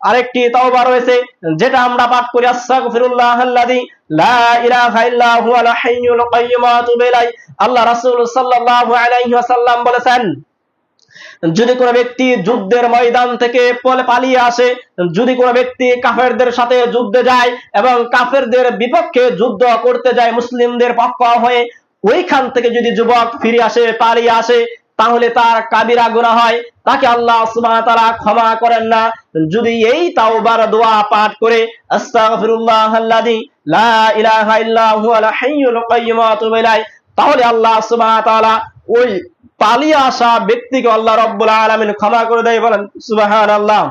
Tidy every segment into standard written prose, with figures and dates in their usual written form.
আরেকটি তাওবা রয়েছে যেটা আমরা পাঠ করি, আস্তাগফিরুল্লাহাল্লাযী লা ইলাহা ইল্লা হুয়াল হাইয়ুল কাইয়্যুম ওয়া আতুবু ইলাইহি। আল্লাহ রাসূল সাল্লাল্লাহু আলাইহি ওয়াসাল্লাম বলেছেন, যদি কোনো ব্যক্তি যুদ্ধের ময়দান থেকে পালিয়ে আসে, যদি কোনো ব্যক্তি কাফেরদের সাথে যুদ্ধে যায় এবং কাফেরদের বিপক্ষে যুদ্ধ করতে যায় মুসলিমদের পক্ষ হয়ে, ওইখান থেকে যদি যুবক ফিরে আসে, পালিয়ে আসে, তাহলে তার কাবিরা গুনাহ হয়, তাকে আল্লাহ সুবহানাহু ওয়া তাআলা ক্ষমা করেন না। যদি এই তাওবার দোয়া পাঠ করে আস্তাগফিরুল্লাহাল্লাযী লা ইলাহা ইল্লা হুয়াল হাইয়ুল কাইয়্যুম ওয়া আতুবু ইলাইহি, তাহলে আল্লাহ সুবহানাহু ওয়া তাআলা ওই পালিয়ে আসা ব্যক্তিকে আল্লাহ রাব্বুল আলামিন ক্ষমা করে দেয়। বলেন সুবহানাল্লাহ।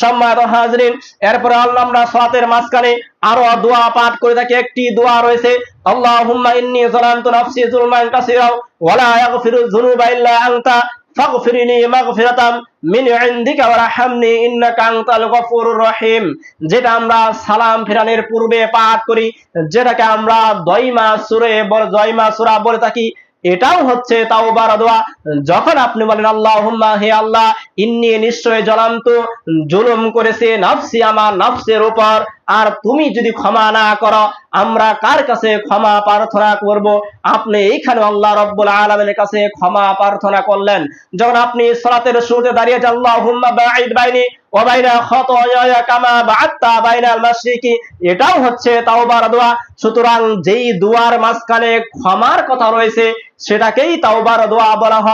সম্মানিত হাজরিন, এরপরে আমরা সালাতের মাঝখানে আরো দোয়া পাঠ করে থাকি। একটি দোয়া রয়েছে, আল্লাহুম্মা ইন্নী যালামতু নাফসি যুলমান কাসীরা ওয়া লা ইয়াগফিরুয যুনুবা ইল্লা আনতা ফাগফিরলি মাগফিরাতাম মিন ইনদিকা ওয়ারহামনি ইন্নাকা আনতাল গফুরুর রহিম। যেটা আমরা সালাম ফেরানোর পূর্বে পাঠ করি, যেটাকে আমরা দয়মা সূরা বলে থাকি, এটাও হচ্ছে তাওবার দোয়া। যখন আপনি বলেন আল্লাহুম্মা, হে আল্লাহ, ইন্নী নিশ্চয় জালামতু জুলুম করেছে নাফসি, আমার নফসের উপর, আর তুমি যদি ক্ষমা না করো আমরা কার কাছে ক্ষমা প্রার্থনা করব? আপনি এইখানে আল্লাহ রাব্বুল আলামিনের কাছে ক্ষমা প্রার্থনা করলেন। যখন আপনি সালাতের শুরুতে দাঁড়িয়ে আল্লাহুম্মা বাঈদ বাইনি ওয়া বাইনা খাতায়ায়া কামা বা'আদতা বাইনাল মাশরিকি, এটাও হচ্ছে তাওবার দোয়া। সুতরাং যেই দোয়ার মাঝখানে ক্ষমার কথা রয়েছে সেটাকেই তাওবার দোয়া বলা হয়।